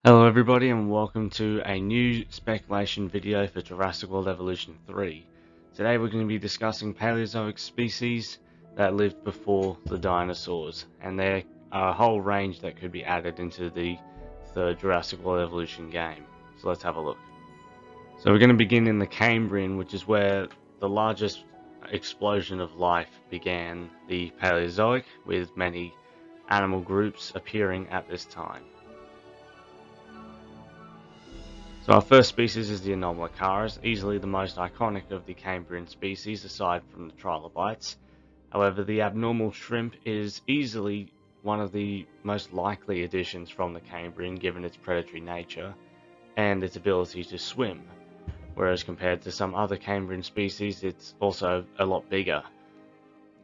Hello everybody and welcome to a new speculation video for Jurassic World Evolution 3. Today we're going to be discussing Palaeozoic species that lived before the dinosaurs, and there are a whole range that could be added into the third Jurassic World Evolution game. So let's have a look. So we're going to begin in the Cambrian, which is where the largest explosion of life began, the Palaeozoic, with many animal groups appearing at this time. So our first species is the Anomalocaris, easily the most iconic of the Cambrian species aside from the trilobites. However, the abnormal shrimp is easily one of the most likely additions from the Cambrian given its predatory nature and its ability to swim, whereas compared to some other Cambrian species it's also a lot bigger.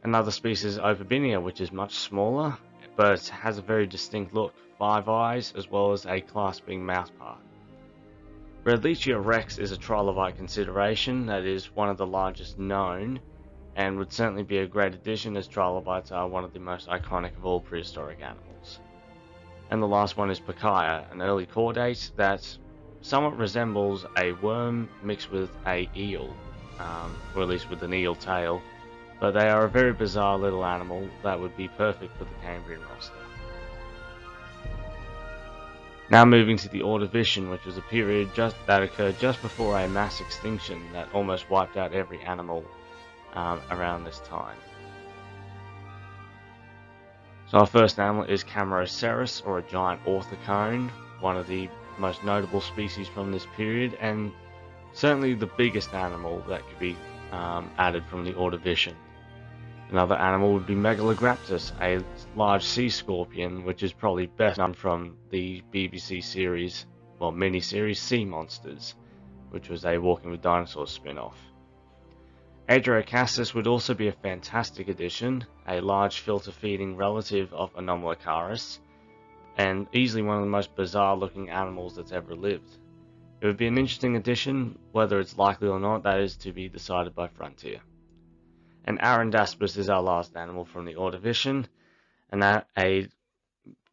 Another species is Ordovician, which is much smaller but has a very distinct look, 5 eyes as well as a clasping mouthpart. Relycia rex is a trilobite consideration that is one of the largest known and would certainly be a great addition as trilobites are one of the most iconic of all prehistoric animals. And the last one is Pakaia, an early chordate that somewhat resembles a worm mixed with a eel, or at least with an eel tail, but they are a very bizarre little animal that would be perfect for the Cambrian roster. Now moving to the Ordovician, which was a period that occurred just before a mass extinction that almost wiped out every animal around this time. So our first animal is Carboniferous, or a giant orthocone, one of the most notable species from this period, and certainly the biggest animal that could be added from the Ordovician. Another animal would be Megalograptus, a large sea scorpion, which is probably best known from the BBC series, well, mini-series Sea Monsters, which was a Walking with Dinosaurs spin-off. Adriocastus would also be a fantastic addition, a large filter-feeding relative of Anomalocaris, and easily one of the most bizarre-looking animals that's ever lived. It would be an interesting addition, whether it's likely or not, that is to be decided by Frontier. And Arandaspus is our last animal from the Ordovician, and that a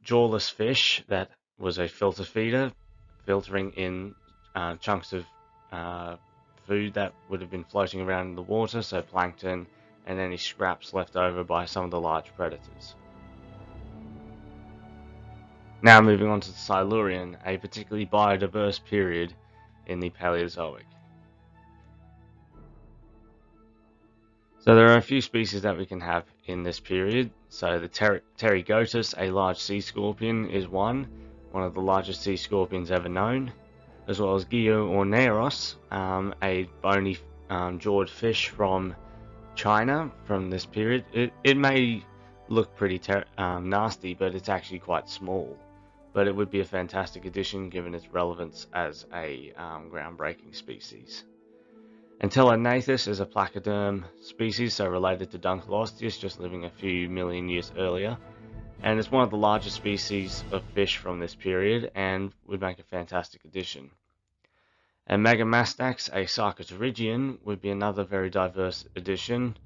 jawless fish that was a filter feeder, filtering in chunks of food that would have been floating around in the water, so plankton and any scraps left over by some of the large predators. Now moving on to the Silurian, a particularly biodiverse period in the Palaeozoic. So there are a few species that we can have in this period. So the Pterygotus, a large sea scorpion, is one of the largest sea scorpions ever known, as well as Gioorneiros, a bony jawed fish from China from this period. It may look pretty nasty, but it's actually quite small. But it would be a fantastic addition given its relevance as a groundbreaking species. Entelognathus is a placoderm species, so related to Dunkleosteus, just living a few million years earlier, and it's one of the largest species of fish from this period and would make a fantastic addition. And Megamastax, a Sarcoterygian, would be another very diverse addition,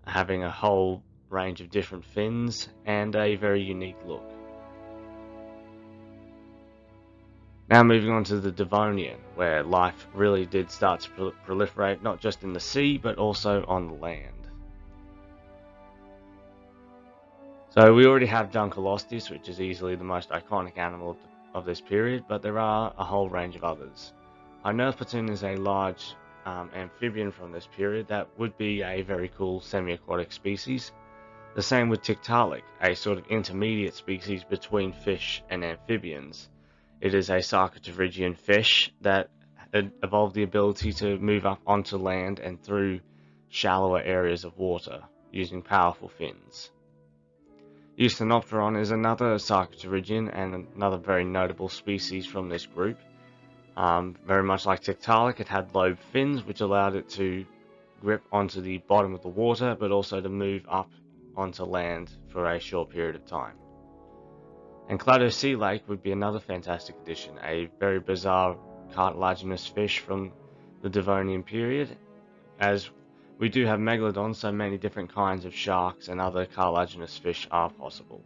having a whole range of different fins and a very unique look. Now moving on to the Devonian, where life really did start to proliferate, not just in the sea, but also on the land. So we already have Dunkleosteus, which is easily the most iconic animal of this period, but there are a whole range of others. Inerpatun is a large amphibian from this period that would be a very cool semi-aquatic species. The same with Tiktaalik, a sort of intermediate species between fish and amphibians. It is a Sarcoterygian fish that evolved the ability to move up onto land and through shallower areas of water using powerful fins. Eusthenopteron is another Sarcoterygian and another very notable species from this group. Very much like Tiktaalik, it had lobed fins which allowed it to grip onto the bottom of the water but also to move up onto land for a short period of time. And Cladocoelake would be another fantastic addition, a very bizarre cartilaginous fish from the Devonian period, as we do have megalodons, so many different kinds of sharks and other cartilaginous fish are possible.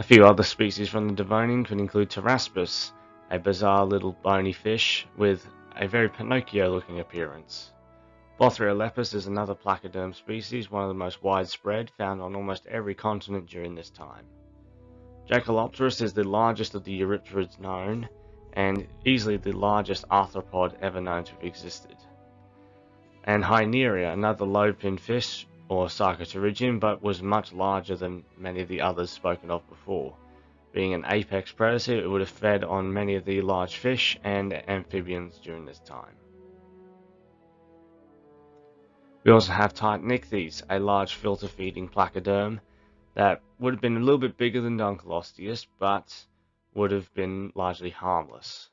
A few other species from the Devonian could include Pteraspis, a bizarre little bony fish with a very Pinocchio-looking appearance. Bothrialepis is another placoderm species, one of the most widespread, found on almost every continent during this time. Jacalopterus is the largest of the eurypterids known, and easily the largest arthropod ever known to have existed. And Hyaneria, another lobe-finned fish, or Sarcopterygian, but was much larger than many of the others spoken of before. Being an apex predator, it would have fed on many of the large fish and amphibians during this time. We also have Titanichthyes, a large filter-feeding placoderm that would have been a little bit bigger than Dunkleosteus, but would have been largely harmless.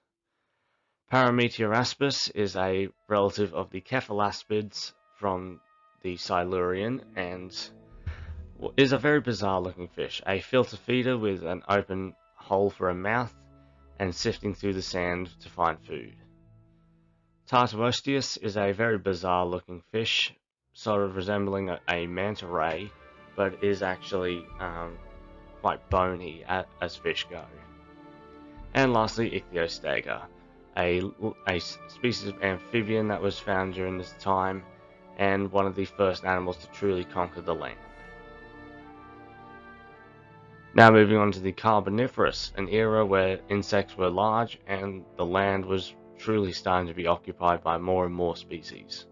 Parameteoraspis is a relative of the cephalaspids from the Silurian and is a very bizarre looking fish, a filter feeder with an open hole for a mouth and sifting through the sand to find food. Tartarosteus is a very bizarre looking fish, sort of resembling a manta ray, but is actually quite bony as fish go. And lastly, Ichthyostaga, a species of amphibian that was found during this time, and one of the first animals to truly conquer the land. Now moving on to the Carboniferous, an era where insects were large and the land was truly starting to be occupied by more and more species.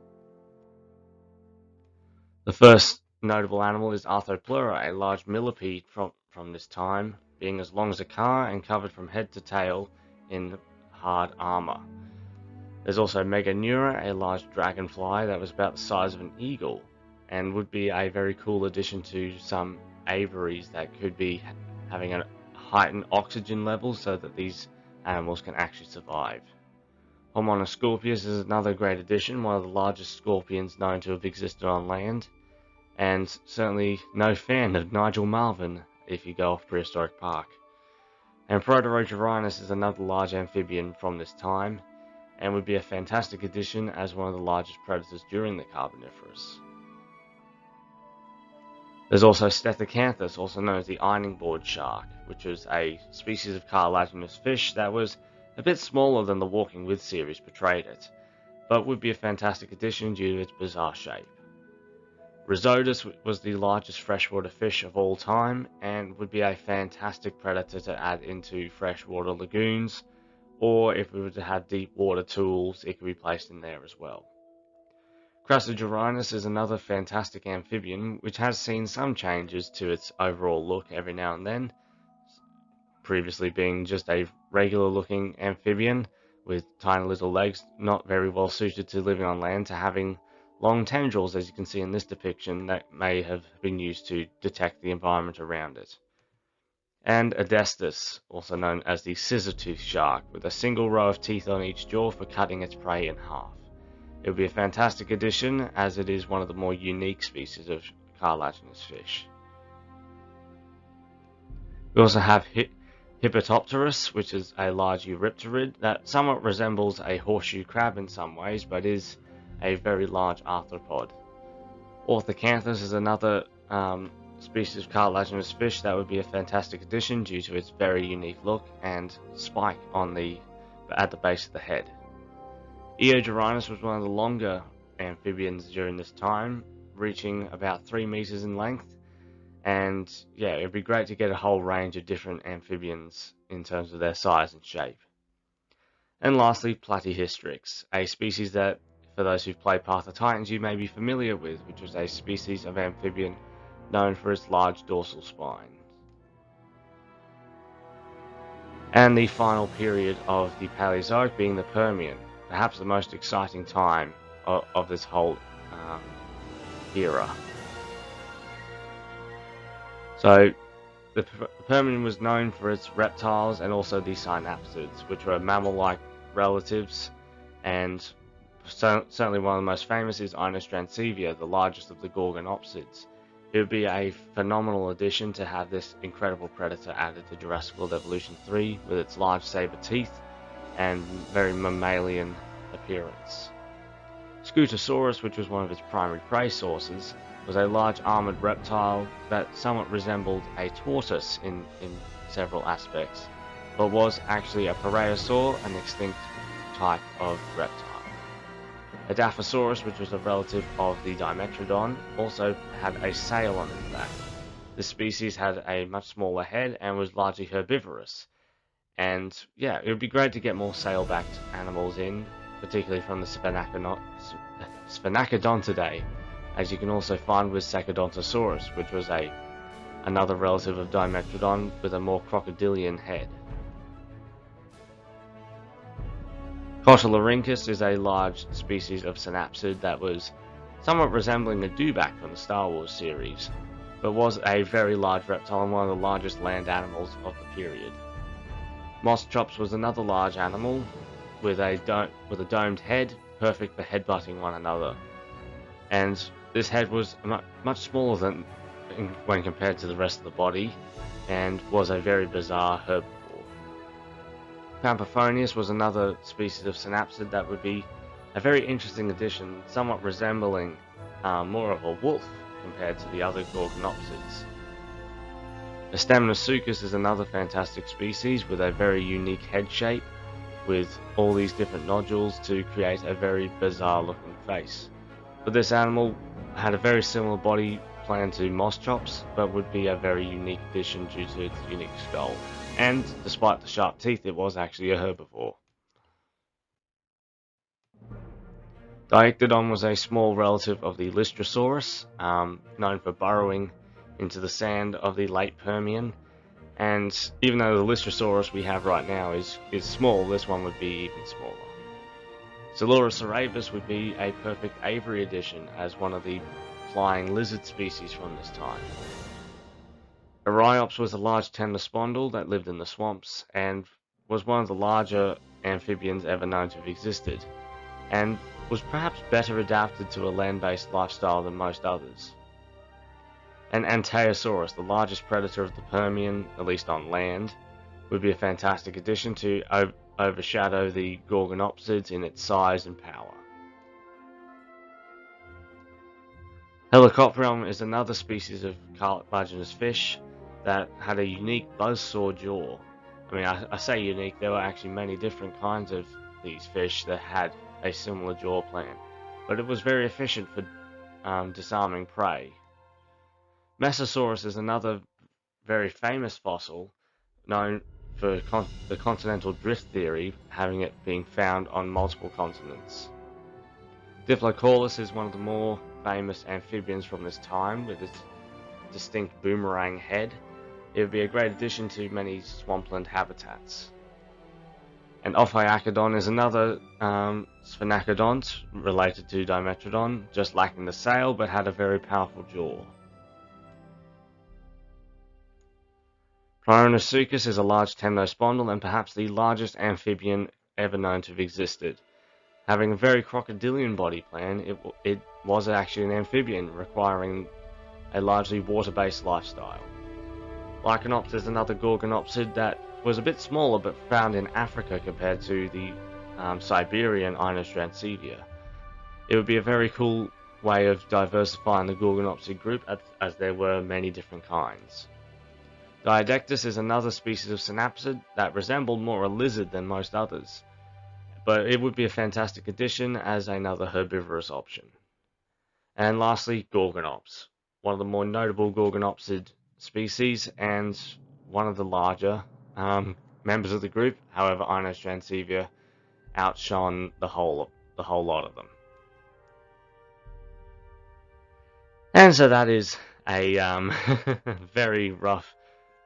The first notable animal is Arthropleura, a large millipede from this time, being as long as a car and covered from head to tail in hard armor. There's also Meganeura, a large dragonfly that was about the size of an eagle and would be a very cool addition to some aviaries that could be having a heightened oxygen level so that these animals can actually survive. Homonoscorpius is another great addition, one of the largest scorpions known to have existed on land, and certainly no fan of Nigel Marven if you go off Prehistoric Park. And Proterogyrinus is another large amphibian from this time, and would be a fantastic addition as one of the largest predators during the Carboniferous. There's also Stethocyanthus, also known as the ironing board shark, which was a species of cartilaginous fish that was a bit smaller than the Walking With series portrayed it, but would be a fantastic addition due to its bizarre shape. Rhizodus was the largest freshwater fish of all time, and would be a fantastic predator to add into freshwater lagoons, or if we were to have deep water tools, it could be placed in there as well. Crassigyrinus is another fantastic amphibian, which has seen some changes to its overall look every now and then, previously being just a regular looking amphibian with tiny little legs, not very well suited to living on land, to having long tendrils, as you can see in this depiction, that may have been used to detect the environment around it. And Adestus, also known as the scissor-tooth shark, with a single row of teeth on each jaw for cutting its prey in half. It would be a fantastic addition, as it is one of the more unique species of cartilaginous fish. We also have Hippotopterus, which is a large eurypterid that somewhat resembles a horseshoe crab in some ways, but is a very large arthropod. Orthocanthus is another species of cartilaginous fish that would be a fantastic addition due to its very unique look and spike at the base of the head. Eogyrinus was one of the longer amphibians during this time, reaching about 3 meters in length, and yeah, it'd be great to get a whole range of different amphibians in terms of their size and shape. And lastly, Platyhystrix, a species that, for those who've played Path of Titans, you may be familiar with, which was a species of amphibian known for its large dorsal spine. And the final period of the Palaeozoic being the Permian, perhaps the most exciting time of this whole era. So, the Permian was known for its reptiles and also the synapsids, which were mammal-like relatives, and certainly one of the most famous is Inostrancevia, the largest of the Gorgonopsids. It would be a phenomenal addition to have this incredible predator added to Jurassic World Evolution 3 with its large saber teeth and very mammalian appearance. Scutosaurus, which was one of its primary prey sources, was a large armored reptile that somewhat resembled a tortoise in several aspects, but was actually a Palaeozoic, an extinct type of reptile. A Dilophosaurus, which was a relative of the Dimetrodon, also had a sail on its back. This species had a much smaller head and was largely herbivorous. And yeah, it would be great to get more sail-backed animals in, particularly from the Sphenacodontidae, as you can also find with Sacodontosaurus, which was another relative of Dimetrodon with a more crocodilian head. Cotylarhynchus is a large species of synapsid that was somewhat resembling a dewback from the Star Wars series, but was a very large reptile and one of the largest land animals of the period. Moschops was another large animal with a domed head, perfect for headbutting one another. And this head was much smaller than when compared to the rest of the body, and was a very bizarre herbivore. Pamphonius was another species of synapsid that would be a very interesting addition, somewhat resembling more of a wolf compared to the other Gorgonopsids. Astemnosuchus is another fantastic species with a very unique head shape, with all these different nodules to create a very bizarre looking face. But this animal had a very similar body plan to Moschops, but would be a very unique addition due to its unique skull. And despite the sharp teeth, it was actually a herbivore. Diectodon was a small relative of the Lystrosaurus, known for burrowing into the sand of the late Permian. And even though the Lystrosaurus we have right now is small, this one would be even smaller. Silurian would be a perfect aviary addition as one of the flying lizard species from this time. Eryops was a large temnospondyle that lived in the swamps and was one of the larger amphibians ever known to have existed, and was perhaps better adapted to a land-based lifestyle than most others. And Anteosaurus, the largest predator of the Permian, at least on land, would be a fantastic addition to overshadow the Gorgonopsids in its size and power. Helicoprion is another species of cartilaginous fish that had a unique buzzsaw jaw. I mean, I say unique, there were actually many different kinds of these fish that had a similar jaw plan, but it was very efficient for disarming prey. Mesosaurus is another very famous fossil, known for the continental drift theory, having it being found on multiple continents. Diplodocus is one of the more famous amphibians from this time, with its distinct boomerang head. It would be a great addition to many swampland habitats. And Ophiocodon is another sphenacodont related to Dimetrodon, just lacking the sail but had a very powerful jaw. Prolionosuchus is a large temnospondyle and perhaps the largest amphibian ever known to have existed. Having a very crocodilian body plan, it was actually an amphibian requiring a largely water-based lifestyle. Lycanopsis is another Gorgonopsid that was a bit smaller but found in Africa compared to the Siberian Inostrancevia. It would be a very cool way of diversifying the Gorgonopsid group as there were many different kinds. Diadectus is another species of synapsid that resembled more a lizard than most others, but it would be a fantastic addition as another herbivorous option. And lastly, Gorgonops, one of the more notable Gorgonopsid species and one of the larger members of the group. However, Inostrancevia outshone the whole lot of them. And so that is a very rough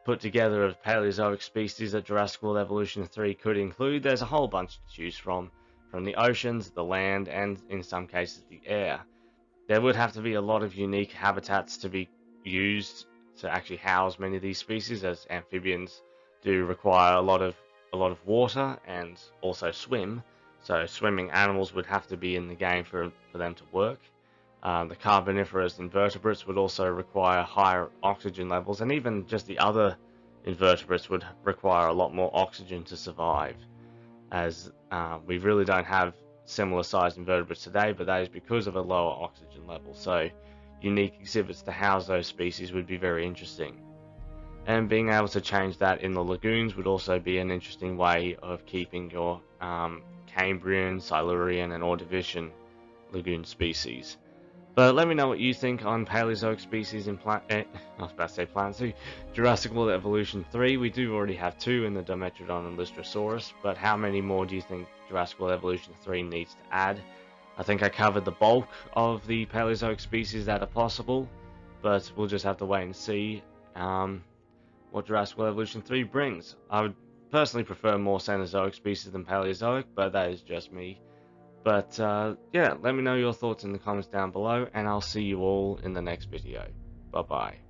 put together of Paleozoic species that Jurassic World Evolution 3 could include. There's a whole bunch to choose from the oceans, the land, and in some cases the air. There would have to be a lot of unique habitats to be used to actually house many of these species, as amphibians do require a lot of water and also swim. So swimming animals would have to be in the game for them to work. The Carboniferous invertebrates would also require higher oxygen levels, and even just the other invertebrates would require a lot more oxygen to survive, as we really don't have similar sized invertebrates today, but that is because of a lower oxygen level. So unique exhibits to house those species would be very interesting. And being able to change that in the lagoons would also be an interesting way of keeping your Cambrian, Silurian, and Ordovician lagoon species. But let me know what you think on Palaeozoic species in I was about to say Planet Zoo. Jurassic World Evolution 3. We do already have 2 in the Dimetrodon and Lystrosaurus, but how many more do you think Jurassic World Evolution 3 needs to add? I think I covered the bulk of the Palaeozoic species that are possible, but we'll just have to wait and see what Jurassic World Evolution 3 brings. I would personally prefer more Cenozoic species than Palaeozoic, but that is just me. But yeah, let me know your thoughts in the comments down below, and I'll see you all in the next video. Bye bye.